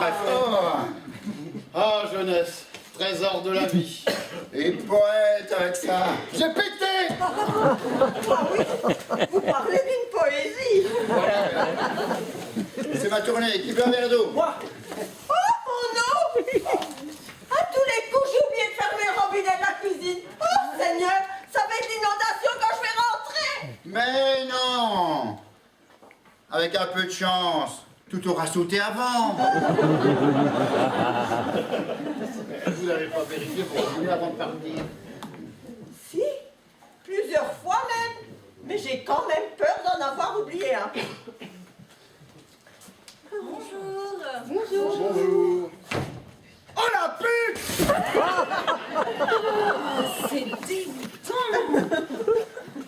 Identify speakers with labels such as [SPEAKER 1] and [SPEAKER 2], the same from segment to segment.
[SPEAKER 1] très fort.
[SPEAKER 2] Ah, jeunesse, trésor de la vie.
[SPEAKER 1] Et poète avec ça.
[SPEAKER 2] J'ai pété.
[SPEAKER 3] Ah oui, vous parlez d'une poésie.
[SPEAKER 1] Voilà. C'est ma tournée. Qui veut un verre d'eau?
[SPEAKER 4] Moi.
[SPEAKER 3] Oh mon eau. À tous les coups, j'ai oublié de fermer le robinet de la cuisine. Oh Seigneur, ça va être l'inondation quand je vais rentrer.
[SPEAKER 1] Mais non. Avec un peu de chance, tout aura sauté avant.
[SPEAKER 2] Vous n'avez pas vérifié pour revenir avant de partir?
[SPEAKER 3] Si, plusieurs fois même. Mais j'ai quand même peur d'en avoir oublié un.
[SPEAKER 5] Bonjour.
[SPEAKER 2] Bonjour. Oh la pute!
[SPEAKER 5] C'est dégoûtant.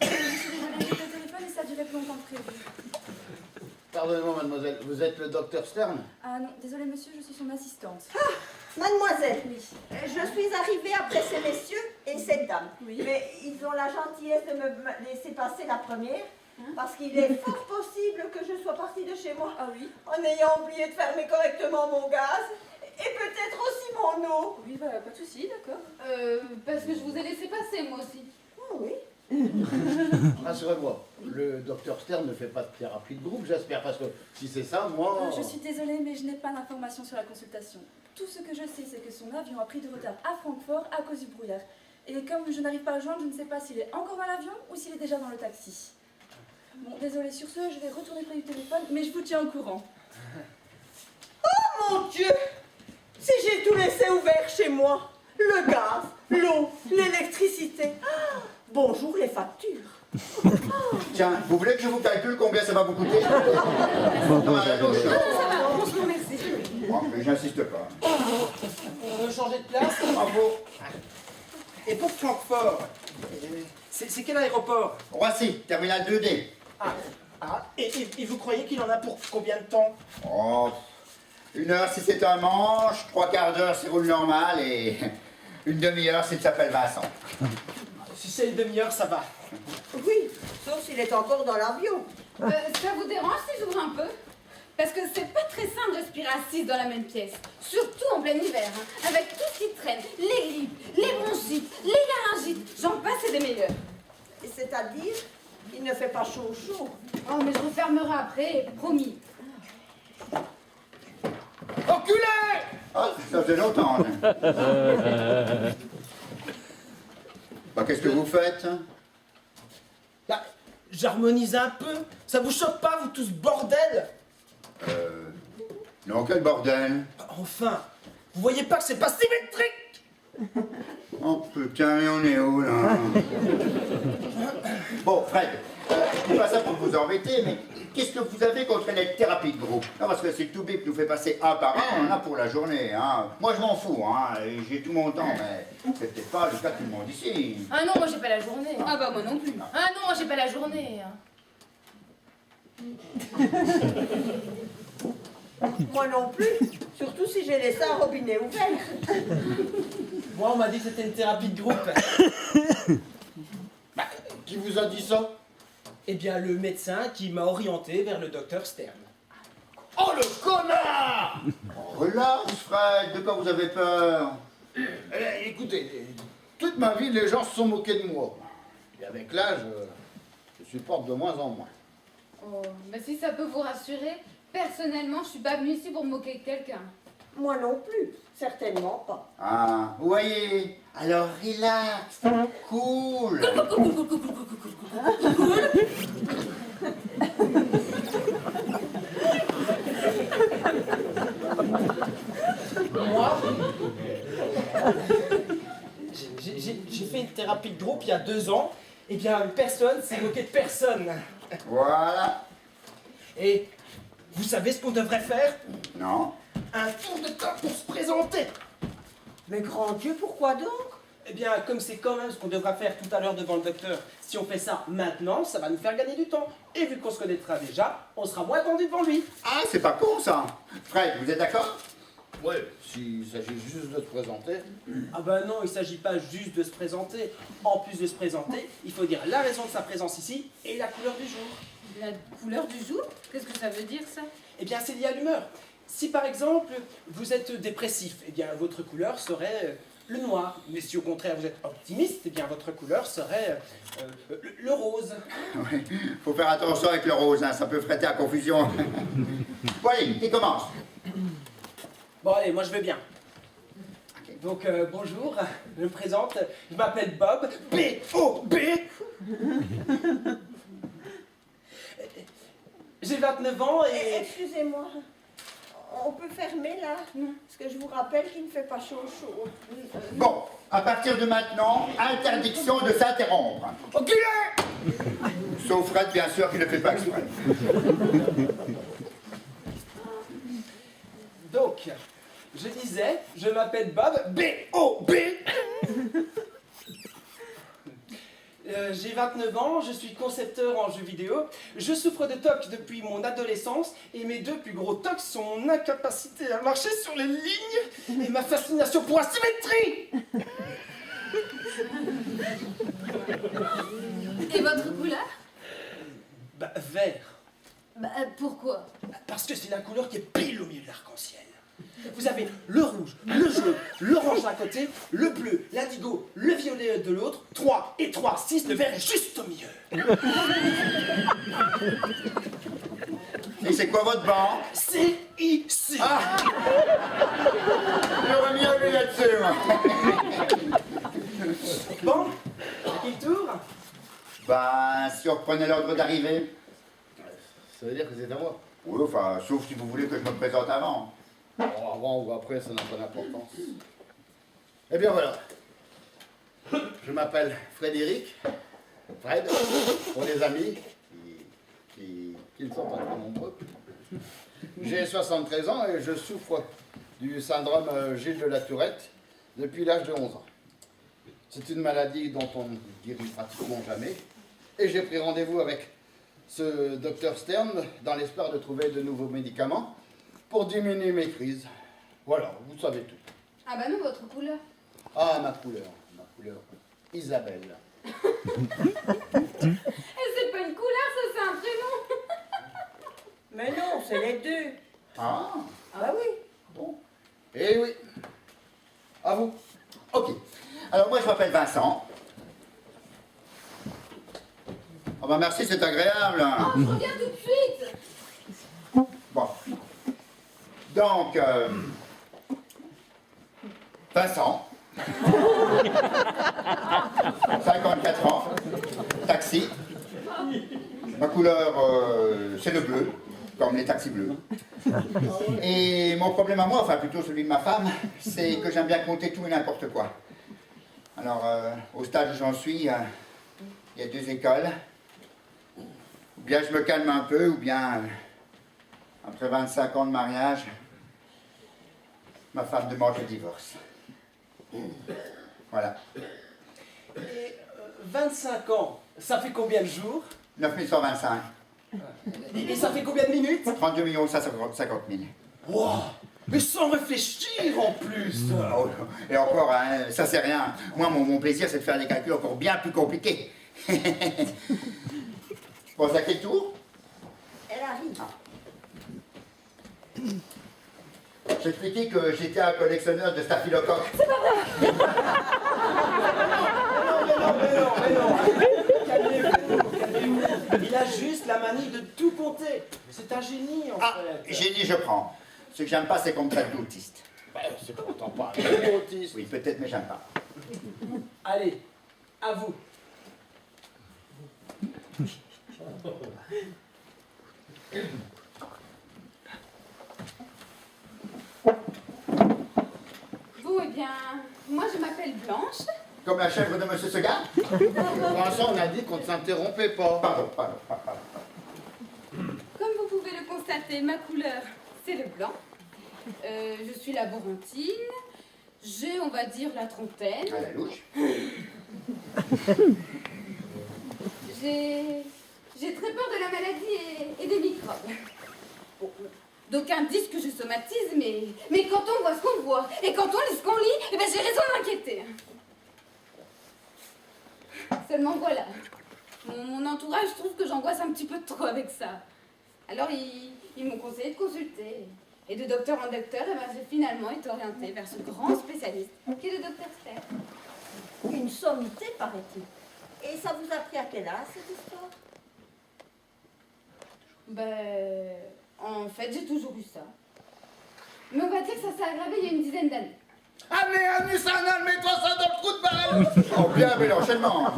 [SPEAKER 5] Je suis désolée, j'étais au téléphone et ça a duré plus longtemps que prévu.
[SPEAKER 2] Pardonnez-moi, mademoiselle, vous êtes le docteur Stern?
[SPEAKER 5] Ah non, désolée monsieur, je suis son assistante.
[SPEAKER 3] Mademoiselle,
[SPEAKER 5] Oui.
[SPEAKER 3] je suis arrivée après ces messieurs et cette dame.
[SPEAKER 5] Oui.
[SPEAKER 3] Mais ils ont la gentillesse de me laisser passer la première, parce qu'il est fort possible que je sois partie de chez moi
[SPEAKER 5] Ah oui.
[SPEAKER 3] en ayant oublié de fermer correctement mon gaz et peut-être aussi mon eau.
[SPEAKER 5] Oui, bah pas de souci, d'accord.
[SPEAKER 6] Parce que je vous ai laissé passer, moi aussi.
[SPEAKER 3] Oh oui.
[SPEAKER 2] Rassurez-moi, le docteur Stern ne fait pas de thérapie de groupe, j'espère, parce que si c'est ça, moi...
[SPEAKER 5] Je suis désolée, mais je n'ai pas d'informations sur la consultation. Tout ce que je sais, c'est que son avion a pris du retard à Francfort à cause du brouillard. Et comme je n'arrive pas à le joindre, je ne sais pas s'il est encore dans l'avion ou s'il est déjà dans le taxi. Bon, désolée, sur ce, je vais retourner près du téléphone, mais je vous tiens au courant.
[SPEAKER 3] Oh mon Dieu! Si j'ai tout laissé ouvert chez moi, le gaz, l'eau, l'électricité. Ah, bonjour les factures.
[SPEAKER 1] Tiens, vous voulez que je vous calcule combien ça va vous coûter? Non, à la gauche.
[SPEAKER 5] Ça va, bonjour, merci.
[SPEAKER 1] Bon, mais j'insiste pas.
[SPEAKER 4] On veut changer de place.
[SPEAKER 1] Bravo.
[SPEAKER 4] Et pour Francfort, c'est quel aéroport?
[SPEAKER 1] Roissy, terminal 2D.
[SPEAKER 4] Et vous croyez qu'il en a pour combien de temps?
[SPEAKER 1] Oh, 1 heure si c'est un manche, 3/4 d'heure si roule normal et une demi-heure s'il s'appelle Vincent.
[SPEAKER 4] Si c'est une demi-heure, ça va.
[SPEAKER 3] Oui, sauf s'il est encore dans l'avion.
[SPEAKER 6] Ça vous dérange si j'ouvre un peu? Parce que c'est pas très simple de respirer assise dans la même pièce. Surtout en plein hiver, hein, avec tout ce qui traîne. Les grippes, les bronchites, les laryngites, j'en passe et des meilleurs.
[SPEAKER 3] Et c'est-à-dire qu'il ne fait pas chaud.
[SPEAKER 6] Oh, mais je refermerai après, promis.
[SPEAKER 2] Enculé!
[SPEAKER 1] Ah, ça faisait longtemps. Hein. Bah, qu'est-ce que vous faites?
[SPEAKER 4] Bah, j'harmonise un peu. Ça vous choque pas, vous tous, bordel?
[SPEAKER 1] Non, quel bordel.
[SPEAKER 4] Enfin, vous voyez pas que c'est pas symétrique?
[SPEAKER 1] Oh putain, mais on est où là? Bon, Fred, je dis pas ça pour vous embêter, mais qu'est-ce que vous avez contre les thérapies de groupe? Non, parce que si le Toubib nous fait passer un par un, on en a pour la journée. Hein. Moi, je m'en fous, hein, et j'ai tout mon temps, mais c'est peut-être pas le cas de tout le monde ici.
[SPEAKER 6] Ah non, moi j'ai pas la journée. Ah bah moi non plus. Ah non, moi j'ai pas la journée.
[SPEAKER 3] Moi non plus, surtout si j'ai laissé un robinet ouvert.
[SPEAKER 4] Moi, on m'a dit que c'était une thérapie de groupe.
[SPEAKER 2] Qui vous a dit ça?
[SPEAKER 4] Eh bien, le médecin qui m'a orienté vers le docteur Stern.
[SPEAKER 2] Oh le connard!
[SPEAKER 1] Relax, Fred, de quoi vous avez peur?
[SPEAKER 2] Écoutez, toute ma vie, les gens se sont moqués de moi. Et avec l'âge, je supporte de moins en moins.
[SPEAKER 6] Oh, bah si ça peut vous rassurer, personnellement, je suis pas venue ici pour me moquer de quelqu'un.
[SPEAKER 3] Moi non plus, certainement pas.
[SPEAKER 1] Ah, vous voyez? Alors, relax, cool.
[SPEAKER 4] Moi, j'ai fait une thérapie de groupe il y a 2 ans. Eh bien, personne s'est moqué de personne.
[SPEAKER 1] Voilà.
[SPEAKER 4] Et vous savez ce qu'on devrait faire?
[SPEAKER 1] Non.
[SPEAKER 4] Un tour de table pour se présenter.
[SPEAKER 3] Mais grand Dieu, pourquoi donc?
[SPEAKER 4] Eh bien, comme c'est quand même ce qu'on devra faire tout à l'heure devant le docteur, si on fait ça maintenant, ça va nous faire gagner du temps. Et vu qu'on se connaîtra déjà, on sera moins tendu devant lui.
[SPEAKER 1] Ah, c'est pas con ça. Fred, vous êtes d'accord?
[SPEAKER 2] Ouais, s'il s'agit juste de se présenter.
[SPEAKER 4] Ah ben non, il ne s'agit pas juste de se présenter. En plus de se présenter, il faut dire la raison de sa présence ici et la couleur du jour.
[SPEAKER 6] La couleur du jour? Qu'est-ce que ça veut dire ça?
[SPEAKER 4] Eh bien, c'est lié à l'humeur. Si par exemple vous êtes dépressif, eh bien votre couleur serait le noir. Mais si au contraire vous êtes optimiste, eh bien votre couleur serait le rose.
[SPEAKER 1] Oui, faut faire attention avec le rose, hein, ça peut prêter à confusion. Bon, allez, qui commence?
[SPEAKER 4] Bon allez, moi je vais bien. Donc bonjour, je me présente, je m'appelle Bob, B-O-B. J'ai 29 ans et...
[SPEAKER 3] Excusez-moi, on peut fermer là? Parce que je vous rappelle qu'il ne fait pas chaud.
[SPEAKER 1] Bon, à partir de maintenant, interdiction de s'interrompre.
[SPEAKER 4] Ok.
[SPEAKER 1] Sauf Fred, bien sûr, qui ne fait pas exprès.
[SPEAKER 4] Donc, je disais, je m'appelle Bob, B-O-B. J'ai 29 ans, je suis concepteur en jeux vidéo, je souffre de TOC depuis mon adolescence et mes deux plus gros TOC sont mon incapacité à marcher sur les lignes et ma fascination pour la symétrie.
[SPEAKER 6] Et votre couleur?
[SPEAKER 4] Bah, vert.
[SPEAKER 6] Bah, pourquoi?
[SPEAKER 4] Parce que c'est la couleur qui est pile au milieu de l'arc-en-ciel. Vous avez le rouge, le jaune, l'orange d'un côté, le bleu, l'indigo, le violet de l'autre, 3 et 3, 6, le vert est juste au milieu.
[SPEAKER 1] Et c'est quoi votre banc?
[SPEAKER 4] C'est ici.
[SPEAKER 1] Ah! J'aurais mis un lui là-dessus, moi.
[SPEAKER 4] Bon, à qui le tour?
[SPEAKER 1] Ben, si on reprenait l'ordre d'arrivée.
[SPEAKER 2] Ça veut dire que c'est à moi.
[SPEAKER 1] Oui, enfin, sauf si vous voulez que je me présente avant.
[SPEAKER 2] Bon, avant ou après, ça n'a pas d'importance. Eh bien voilà. Je m'appelle Frédéric. Fred, pour les amis qui ne sont pas très nombreux. J'ai 73 ans et je souffre du syndrome Gilles de la Tourette depuis l'âge de 11 ans. C'est une maladie dont on ne guérit pratiquement jamais. Et j'ai pris rendez-vous avec ce docteur Stern dans l'espoir de trouver de nouveaux médicaments pour diminuer mes crises. Voilà, vous savez tout.
[SPEAKER 6] Ah bah non, votre couleur.
[SPEAKER 2] Ah, ma couleur, Isabelle.
[SPEAKER 6] Et c'est pas une couleur, ça c'est un prénom.
[SPEAKER 3] Mais non, c'est les deux.
[SPEAKER 1] Ah,
[SPEAKER 3] Ah oui.
[SPEAKER 1] bon.
[SPEAKER 2] Eh oui, à vous.
[SPEAKER 1] Ok. Alors, moi, je m'appelle Vincent. Oh, ben, merci, c'est agréable.
[SPEAKER 6] Oh, je reviens tout de suite.
[SPEAKER 1] Bon. Donc, Vincent. 54 ans. Taxi. Ma couleur, c'est le bleu, comme les taxis bleus. Et mon problème à moi, enfin plutôt celui de ma femme, c'est que j'aime bien compter tout et n'importe quoi. Alors, au stade où j'en suis, il y a deux écoles. Ou bien je me calme un peu, ou bien, après 25 ans de mariage, ma femme demande le divorce. Voilà.
[SPEAKER 4] Et 25 ans, ça fait combien de jours?
[SPEAKER 1] 9125.
[SPEAKER 4] Et ça fait combien de minutes?
[SPEAKER 1] 32 550 000.
[SPEAKER 4] Wow, mais sans réfléchir en plus.
[SPEAKER 1] Oh, et encore, hein, ça c'est rien. Moi, mon plaisir, c'est de faire des calculs encore bien plus compliqués. Bon, c'est à quel tour?
[SPEAKER 3] Elle arrive.
[SPEAKER 1] J'expliquais que j'étais un collectionneur de staphylocoques.
[SPEAKER 4] Mais non. Calmez-vous, calmez-vous. Il a juste la manie de tout compter. C'est un génie en
[SPEAKER 1] Ah,
[SPEAKER 4] fait.
[SPEAKER 1] génie, je prends. Ce que j'aime pas, c'est qu'on me traite d'autiste.
[SPEAKER 2] Ben, c'est pourtant pas un autiste.
[SPEAKER 1] Oui, peut-être, mais j'aime pas.
[SPEAKER 4] Allez, à vous.
[SPEAKER 6] Bon, eh bien, moi je m'appelle Blanche.
[SPEAKER 1] Comme la chèvre de Monsieur Seguin?
[SPEAKER 2] Vincent, on a dit qu'on ne s'interrompait pas.
[SPEAKER 1] Pardon.
[SPEAKER 6] Comme vous pouvez le constater, ma couleur, c'est le blanc. Je suis laborantine. J'ai, on va dire, la trentaine.
[SPEAKER 1] À la louche.
[SPEAKER 6] J'ai très peur de la maladie et des microbes. Bon, d'aucuns disent que je somatise, mais quand on voit ce qu'on voit et quand on lit ce qu'on lit, eh ben j'ai raison de m'inquiéter. Seulement voilà, mon entourage trouve que j'angoisse un petit peu trop avec ça. Alors ils m'ont conseillé de consulter. Et de docteur en docteur, eh ben, j'ai finalement été orientée vers ce grand spécialiste qui est le docteur Stern.
[SPEAKER 3] Une sommité, paraît-il. Et ça vous a pris à quel âge, cette histoire?
[SPEAKER 6] Ben, en fait, j'ai toujours eu ça. Mais on va dire que ça s'est aggravé il y a une dizaine d'années.
[SPEAKER 2] Amenez ça, mets-toi ça dans le trou de balle.
[SPEAKER 1] Oh bien, mais l'enchaînement.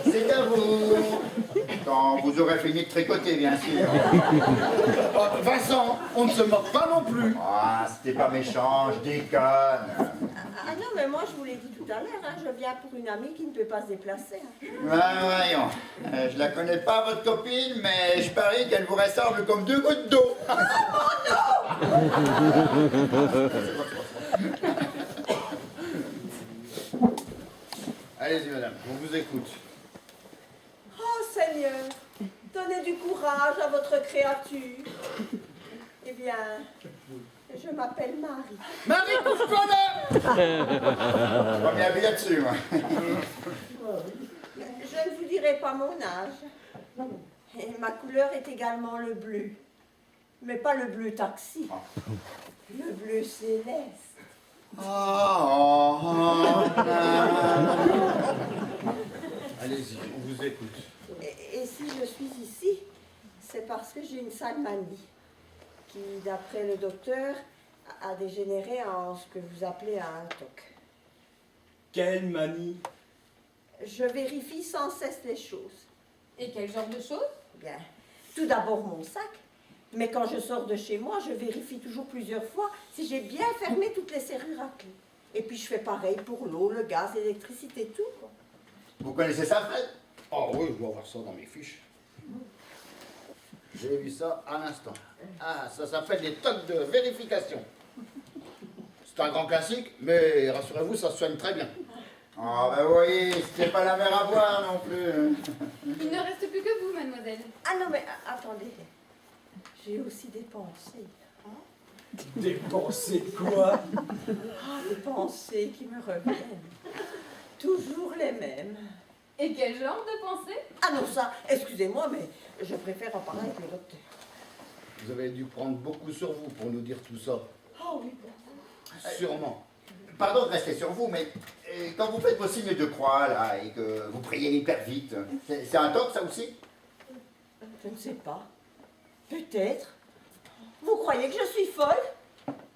[SPEAKER 1] C'est à vous. Quand vous aurez fini de tricoter, bien sûr.
[SPEAKER 2] Oh, Vincent, on ne se moque pas non plus.
[SPEAKER 1] Ah, c'était pas méchant, je déconne.
[SPEAKER 3] Ah non, mais moi, je vous l'ai dit tout à l'heure, hein, je viens pour une amie qui ne peut pas se déplacer. Hein.
[SPEAKER 1] Voyons, je la connais pas, votre copine, mais je parie qu'elle vous ressemble comme 2 gouttes d'eau.
[SPEAKER 2] Allez-y, madame, on vous écoute.
[SPEAKER 3] Oh Seigneur, donnez du courage à votre créature. Eh bien, je m'appelle Marie.
[SPEAKER 2] Marie, couche-toi là.
[SPEAKER 1] Je vois bien bien dessus, moi.
[SPEAKER 3] Je ne vous dirai pas mon âge. Et ma couleur est également le bleu. Mais pas le bleu taxi. Le bleu céleste.
[SPEAKER 2] Allez-y, on vous écoute.
[SPEAKER 3] Et si je suis ici, c'est parce que j'ai une sale manie qui, d'après le docteur, a dégénéré en ce que vous appelez un TOC.
[SPEAKER 4] Quelle manie!
[SPEAKER 3] Je vérifie sans cesse les choses.
[SPEAKER 6] Et quel genre de choses?
[SPEAKER 3] Bien, tout d'abord mon sac, mais quand je sors de chez moi, je vérifie toujours plusieurs fois si j'ai bien fermé toutes les serrures à clé. Et puis je fais pareil pour l'eau, le gaz, l'électricité, tout, quoi.
[SPEAKER 1] Vous connaissez ça, Fred?
[SPEAKER 2] Oh oui, je dois avoir ça dans mes fiches. J'ai vu ça à l'instant. Ah, ça s'appelle des tocs de vérification. C'est un grand classique, mais rassurez-vous, ça se soigne très bien.
[SPEAKER 1] Ah, ben vous voyez, c'était pas la mer à boire non plus.
[SPEAKER 6] Il ne reste plus que vous, mademoiselle.
[SPEAKER 3] Ah non, mais attendez, j'ai aussi des pensées.
[SPEAKER 4] Des pensées quoi?
[SPEAKER 3] Ah, des pensées qui me reviennent. Toujours les mêmes.
[SPEAKER 6] Et quel genre de pensée?
[SPEAKER 3] Ah non, ça, excusez-moi, mais je préfère en parler avec le docteur.
[SPEAKER 2] Vous avez dû prendre beaucoup sur vous pour nous dire tout ça.
[SPEAKER 3] Oh oui,
[SPEAKER 2] Sûrement.
[SPEAKER 1] Pardon de rester sur vous, mais quand vous faites vos signes de croix, là, et que vous priez hyper vite, c'est un toc, ça aussi?
[SPEAKER 3] je ne sais pas. Peut-être. Vous croyez que je suis folle?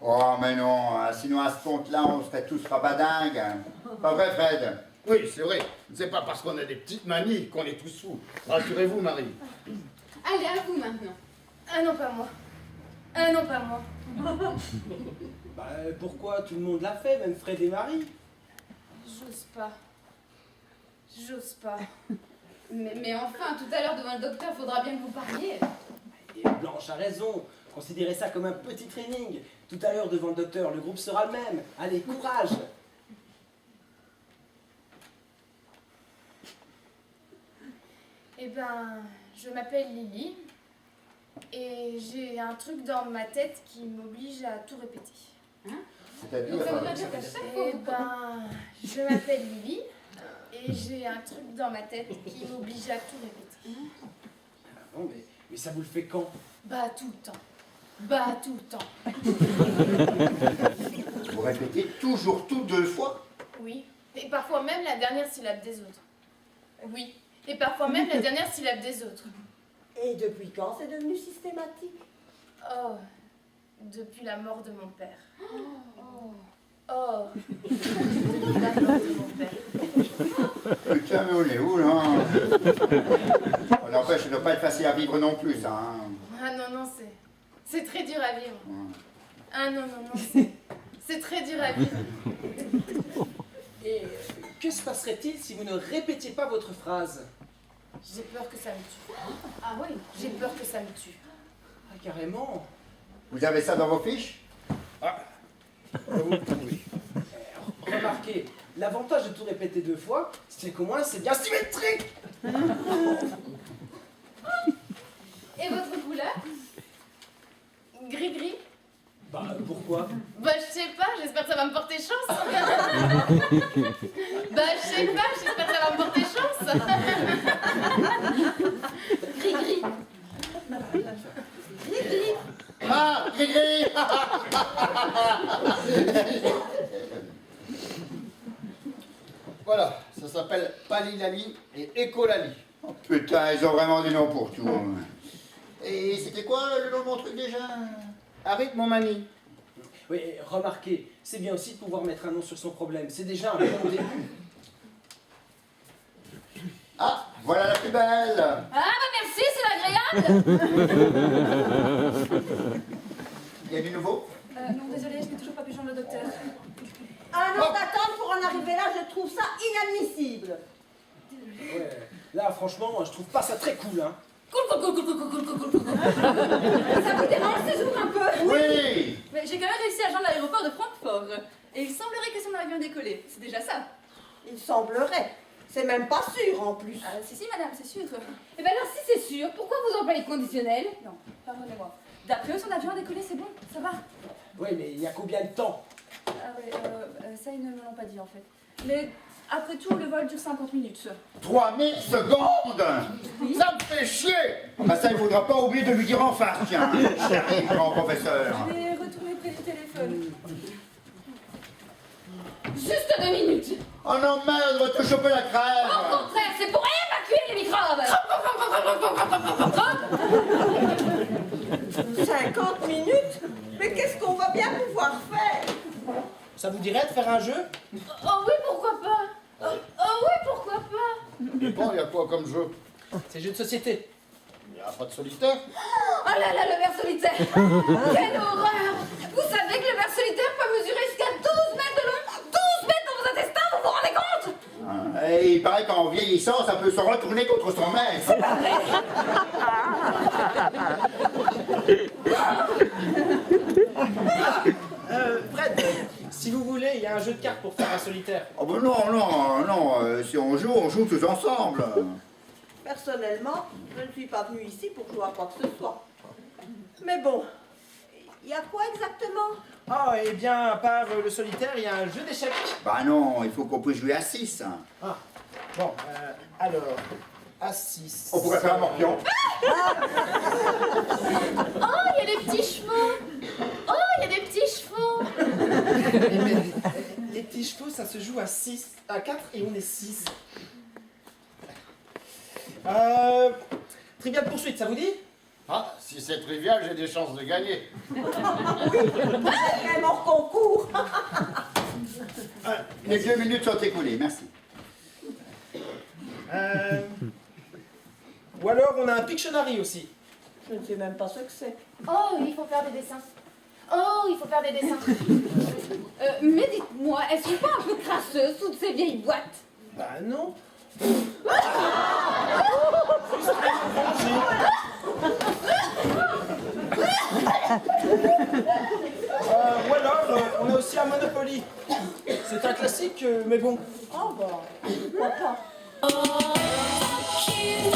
[SPEAKER 1] Oh, mais non, sinon à ce compte-là, on serait tous rabadingues. Pas vrai, Fred?
[SPEAKER 2] Oui, c'est vrai. C'est pas parce qu'on a des petites manies qu'on est tous fous. Rassurez-vous, Marie.
[SPEAKER 6] Allez, à vous maintenant.
[SPEAKER 5] Ah non, pas moi. Ah non, pas moi.
[SPEAKER 4] Bah pourquoi? Tout le monde l'a fait, même Fred et Marie.
[SPEAKER 5] J'ose pas. J'ose pas.
[SPEAKER 6] Mais enfin, tout à l'heure devant le docteur, faudra bien que vous parliez.
[SPEAKER 4] Et Blanche a raison. Considérez ça comme un petit training. Tout à l'heure, devant le docteur, le groupe sera le même. Allez, courage!
[SPEAKER 5] Eh ben, je m'appelle Lily. Et j'ai un truc dans ma tête qui m'oblige à tout répéter.
[SPEAKER 1] C'est-à-dire,
[SPEAKER 6] Donc ça voudrait dire qu'à chaque fois,
[SPEAKER 5] Eh ben, je m'appelle Lily. Et j'ai un truc dans ma tête qui m'oblige à tout répéter.
[SPEAKER 4] Ah bon, mais ça vous le fait quand?
[SPEAKER 5] Bah, tout le temps. Bah, tout le temps.
[SPEAKER 1] vous répétez toujours tout 2 fois?
[SPEAKER 5] Oui. Et parfois même la dernière syllabe des autres. Oui. Et parfois même la dernière syllabe des autres.
[SPEAKER 3] Et depuis quand c'est devenu systématique?
[SPEAKER 5] Oh, depuis la mort de mon père. Oh, depuis la mort de mon père.
[SPEAKER 1] Putain, mais on est où, là? On n'empêche, ça ne doit pas être facile à vivre non plus, ça. Hein.
[SPEAKER 5] Ah non, non, c'est très dur à vivre. Ah non, non, non, c'est très dur à vivre.
[SPEAKER 4] Et que se passerait-il si vous ne répétiez pas votre phrase?
[SPEAKER 5] J'ai peur que ça me tue.
[SPEAKER 6] Ah oui.
[SPEAKER 5] J'ai peur que ça me tue.
[SPEAKER 4] Ah, carrément.
[SPEAKER 1] Vous avez ça dans vos fiches?
[SPEAKER 2] Oui.
[SPEAKER 4] Remarquez, l'avantage de tout répéter 2 fois, c'est qu'au moins c'est bien symétrique.
[SPEAKER 6] Et votre couleur?
[SPEAKER 5] Gris-gris.
[SPEAKER 4] Bah pourquoi?
[SPEAKER 5] Bah, je sais pas, j'espère que ça va me porter chance. Bah, je sais pas, j'espère que ça va me porter chance.
[SPEAKER 6] Gris-gris. Gris-gris.
[SPEAKER 2] Ça s'appelle Palilali et Écolali.
[SPEAKER 1] Oh, putain, ils ont vraiment des noms pour tout. Et c'était quoi le nom de mon truc déjà?
[SPEAKER 2] Arrête mon mani.
[SPEAKER 4] Oui, et remarquez, c'est bien aussi de pouvoir mettre un nom sur son problème. C'est déjà un bon début.
[SPEAKER 1] Ah, voilà la plus belle.
[SPEAKER 6] Ah bah merci, c'est agréable.
[SPEAKER 1] Il y a du nouveau?
[SPEAKER 5] Non, désolée, je n'ai toujours pas pu joindre le docteur.
[SPEAKER 3] Un an d'attente pour en arriver là, je trouve ça inadmissible.
[SPEAKER 4] Ouais, là, franchement, je trouve pas ça très cool, hein.
[SPEAKER 6] Ça vous dérange si j'ouvre un peu?
[SPEAKER 1] Oui.
[SPEAKER 5] Mais j'ai quand même réussi à joindre l'aéroport de Francfort. Et il semblerait que son avion décollé. C'est déjà ça.
[SPEAKER 3] Il semblerait. C'est même pas sûr en plus.
[SPEAKER 5] Ah, si, madame, c'est sûr.
[SPEAKER 6] Eh ben alors si c'est sûr, pourquoi vous employez le conditionnel?
[SPEAKER 5] Non, pardonnez-moi. D'après eux, son avion a décollé, c'est bon, ça va.
[SPEAKER 4] Oui, mais il y a combien de temps?
[SPEAKER 5] Ah ouais, ça, ils ne me l'ont pas dit en fait. Mais après tout, le vol dure 50 minutes.
[SPEAKER 1] 3000 secondes. Ça me fait chier. Bah ça, il faudra pas oublier de lui dire enfin, tiens, j'arrive, grand professeur.
[SPEAKER 5] Je vais retourner près du téléphone.
[SPEAKER 6] Juste 2 minutes.
[SPEAKER 1] Oh non, merde, va te choper la
[SPEAKER 6] Au
[SPEAKER 1] crève.
[SPEAKER 6] contraire, c'est pour évacuer les microbes.
[SPEAKER 3] 50 minutes? Mais qu'est-ce qu'on va bien pouvoir faire?
[SPEAKER 4] Ça vous dirait de faire un jeu?
[SPEAKER 6] Oh oui, pourquoi pas? Oh oui, pourquoi pas?
[SPEAKER 2] Dépend, il y a quoi comme jeu?
[SPEAKER 4] C'est jeu de société.
[SPEAKER 2] Il n'y a pas de solitaire.
[SPEAKER 6] Oh là là, le ver solitaire. Quelle horreur. Vous savez que le ver solitaire peut mesurer jusqu'à 12 mètres de long, 12 mètres dans vos intestins, vous vous rendez compte?
[SPEAKER 1] Et il paraît qu'en vieillissant, ça peut se retourner contre son maître.
[SPEAKER 4] Fred, si vous voulez, il y a un jeu de cartes pour faire un solitaire.
[SPEAKER 1] Oh ben non, non, non, si on joue tous ensemble.
[SPEAKER 3] Personnellement, je ne suis pas venue ici pour jouer à quoi que ce soit. Mais bon, il y a quoi exactement?
[SPEAKER 4] Ah, eh bien, à part le solitaire, il y a un jeu d'échecs.
[SPEAKER 1] Bah non, il faut qu'on puisse jouer à 6.
[SPEAKER 4] Ah, bon, alors, à 6.
[SPEAKER 1] On pourrait faire un morpion.
[SPEAKER 6] Oh, il y a des petits chevaux. Oh, il y a des petits chevaux.
[SPEAKER 4] Les petits chevaux, ça se joue à 6, à 4 et on est 6. Trivial poursuite, ça vous dit?
[SPEAKER 2] Ah, si c'est trivial, j'ai des chances de gagner.
[SPEAKER 3] Vraiment hors concours.
[SPEAKER 1] Les 2 minutes sont écoulées, merci.
[SPEAKER 4] Ou alors, on a un Pictionary aussi.
[SPEAKER 3] Je ne sais même pas ce que c'est.
[SPEAKER 6] Oh, il faut faire des dessins. Oh, il faut faire des dessins. Mais dites-moi, elles sont pas un peu crasseuses, toutes ces vieilles boîtes?
[SPEAKER 4] Bah non. Ou alors, on a aussi un Monopoly. C'est un classique, mais bon.
[SPEAKER 3] Oh bah, pourquoi pas?
[SPEAKER 6] Oh, cute,